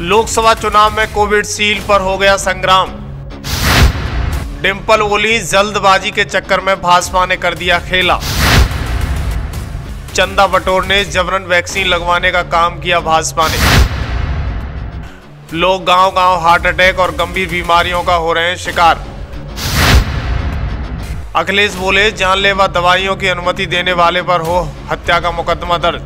लोकसभा चुनाव में Covid seal पर हो गया संग्राम। डिंपल बोली, जल्दबाजी के चक्कर में भाजपा ने कर दिया खेला। चंदा बटोरने जबरन वैक्सीन लगवाने का काम किया भाजपा ने। लोग गांव-गांव हार्ट अटैक और गंभीर बीमारियों का हो रहे हैं शिकार। अखिलेश बोले, जानलेवा दवाइयों की अनुमति देने वाले पर हो हत्या का मुकदमा दर्ज।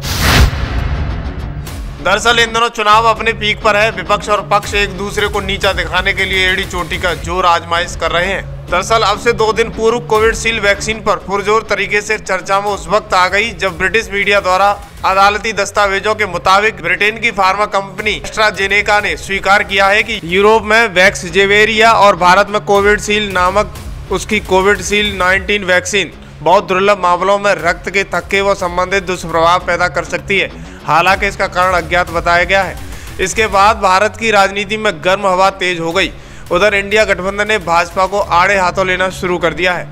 दरअसल इन दिनों चुनाव अपने पीक पर है। विपक्ष और पक्ष एक दूसरे को नीचा दिखाने के लिए एड़ी चोटी का जोर आजमाइश कर रहे हैं। दरअसल अब से 2 दिन पूर्व कोविड शील्ड वैक्सीन पर पुरजोर तरीके से चर्चा में उस वक्त आ गई जब ब्रिटिश मीडिया द्वारा अदालती दस्तावेजों के मुताबिक ब्रिटेन की फार्मा कंपनी एस्ट्राजेनेका ने स्वीकार किया है कि यूरोप में वैक्सजेवेरिया और भारत में कोविड शील्ड नामक उसकी कोविड शील्ड 19 वैक्सीन बहुत दुर्लभ मामलों में रक्त के थक्के व संबंधित दुष्प्रभाव पैदा कर सकती है। हालांकि इसका कारण अज्ञात बताया गया है। इसके बाद भारत की राजनीति में गर्म हवा तेज हो गई। उधर इंडिया गठबंधन ने भाजपा को आड़े हाथों लेना शुरू कर दिया है।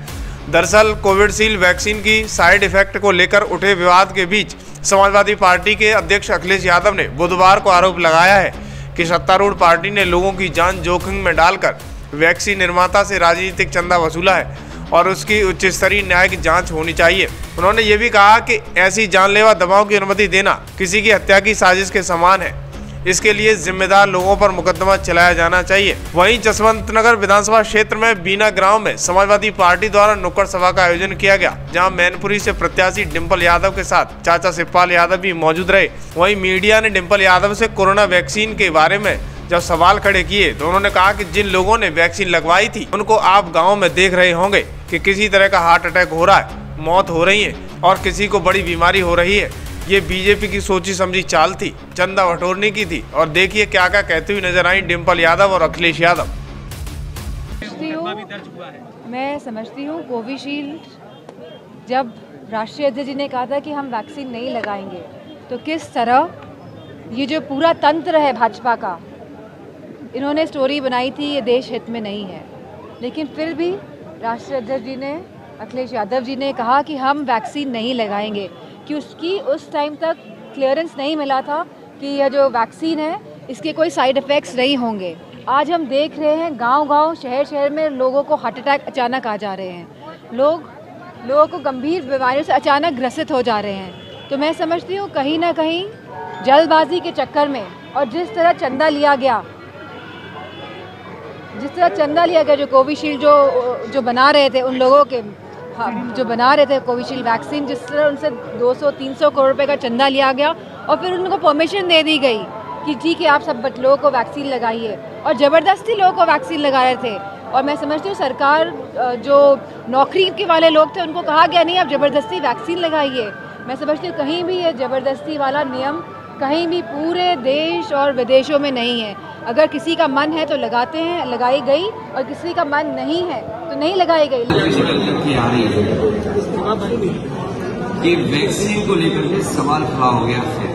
दरअसल कोविशील्ड वैक्सीन की साइड इफेक्ट को लेकर उठे विवाद के बीच समाजवादी पार्टी के अध्यक्ष अखिलेश यादव ने बुधवार को आरोप लगाया है कि सत्तारूढ़ पार्टी ने लोगों की जान जोखिम में डालकर वैक्सीन निर्माता से राजनीतिक चंदा वसूला है और उसकी उच्च स्तरीय न्यायिक जांच होनी चाहिए। उन्होंने ये भी कहा कि ऐसी जानलेवा दवाओं की अनुमति देना किसी की हत्या की साजिश के समान है। इसके लिए जिम्मेदार लोगों पर मुकदमा चलाया जाना चाहिए। वहीं जसवंतनगर विधानसभा क्षेत्र में बीना ग्राम में समाजवादी पार्टी द्वारा नुक्कड़ सभा का आयोजन किया गया, जहां मैनपुरी से प्रत्याशी डिंपल यादव के साथ चाचा शिवपाल यादव भी मौजूद रहे। वहीं मीडिया ने डिंपल यादव से कोरोना वैक्सीन के बारे में जब सवाल खड़े किए तो उन्होंने कहा कि जिन लोगों ने वैक्सीन लगवाई थी उनको आप गाँव में देख रहे होंगे कि किसी तरह का हार्ट अटैक हो रहा है, मौत हो रही है और किसी को बड़ी बीमारी हो रही है। ये बीजेपी की सोची समझी चाल थी, चंदा बटोरने की थी। और देखिए क्या क्या कहती हुई नजर आई डिंपल यादव और अखिलेश यादव। मैं समझती हूँ कोविशील्ड जब राष्ट्रीय अध्यक्ष जी ने कहा था कि हम वैक्सीन नहीं लगाएंगे, तो किस तरह ये जो पूरा तंत्र है भाजपा का, इन्होंने स्टोरी बनाई थी ये देश हित में नहीं है। लेकिन फिर भी राष्ट्रीय अध्यक्ष जी ने, अखिलेश यादव जी ने कहा कि हम वैक्सीन नहीं लगाएंगे कि उसकी उस टाइम तक क्लियरेंस नहीं मिला था कि यह जो वैक्सीन है इसके कोई साइड इफ़ेक्ट्स नहीं होंगे। आज हम देख रहे हैं गांव-गांव, शहर-शहर में लोगों को हार्ट अटैक अचानक आ जा रहे हैं। लोगों को गंभीर बीमारियों से अचानक ग्रसित हो जा रहे हैं। तो मैं समझती हूँ कहीं ना कहीं जल्दबाजी के चक्कर में और जिस तरह चंदा लिया गया जो कोविशील्ड जो बना रहे थे उन लोगों के, जो बना रहे थे कोविशील्ड वैक्सीन, जिस तरह उनसे 200-300 करोड़ रुपए का चंदा लिया गया और फिर उनको परमिशन दे दी गई कि ठीक है आप सब लोगों को वैक्सीन लगाइए, और ज़बरदस्ती लोगों को वैक्सीन लगा रहे थे। और मैं समझती हूँ सरकार, जो नौकरी के वाले लोग थे उनको कहा गया नहीं आप ज़बरदस्ती वैक्सीन लगाइए। मैं समझती हूँ कहीं भी ये ज़बरदस्ती वाला नियम कहीं भी पूरे देश और विदेशों में नहीं है। अगर किसी का मन है तो लगाते हैं, लगाई गई, और किसी का मन नहीं है तो नहीं लगाई गई। कि वैक्सीन को लेकर के सवाल खड़ा हो गया है।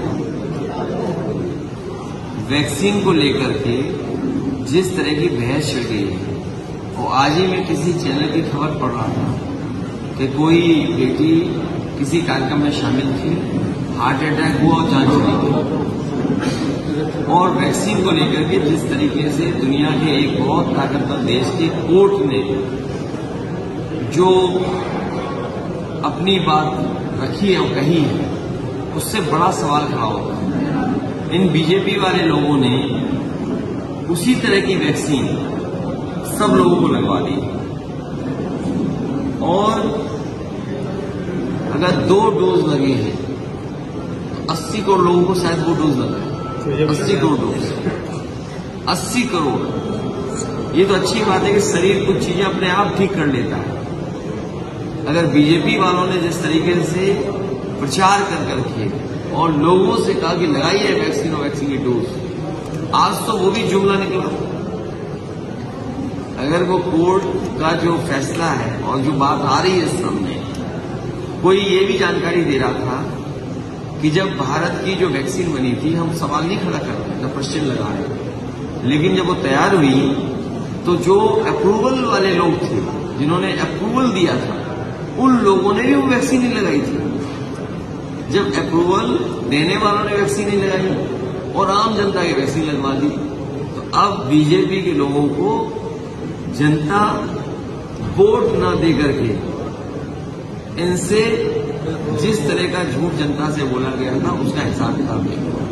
वैक्सीन को लेकर के जिस तरह की बहस छिड़ गई है, वो आज ही मैं किसी चैनल की खबर पढ़ रहा था कि कोई बेटी किसी कार्यक्रम में शामिल थी, हार्ट अटैक हुआ और जान चली गई। और वैक्सीन को लेकर के जिस तरीके से दुनिया के एक बहुत ताकतवर देश के कोर्ट ने जो अपनी बात रखी है और कही है, उससे बड़ा सवाल खड़ा होता है। इन बीजेपी वाले लोगों ने उसी तरह की वैक्सीन सब लोगों को लगवा दी, और अगर 2 डोज लगे हैं तो 80 करोड़ लोगों को शायद वो डोज लगा है। 80 करोड़ डोज, 80 करोड़। ये तो अच्छी बात है कि शरीर कुछ चीजें अपने आप ठीक कर लेता है। अगर बीजेपी वालों ने जिस तरीके से प्रचार कर करके और लोगों से कहा कि लगाइए वैक्सीन और वैक्सीन की डोज, आज तो वो भी जुमला निकला। अगर वो कोर्ट का जो फैसला है और जो बात आ रही है सामने, कोई ये भी जानकारी दे रहा था कि जब भारत की जो वैक्सीन बनी थी हम सवाल नहीं खड़ा कर रहे, न क्वेश्चन लगा रहे, लेकिन जब वो तैयार हुई तो जो अप्रूवल वाले लोग थे, जिन्होंने अप्रूवल दिया था, उन लोगों ने भी वो वैक्सीन नहीं लगाई थी। जब अप्रूवल देने वालों ने वैक्सीन नहीं लगाई और आम जनता की वैक्सीन लगवा दी। तो अब बीजेपी के लोगों को जनता वोट न दे करके इनसे जिस तरह का झूठ जनता से बोला गया था उसका हिसाब किताब नहीं।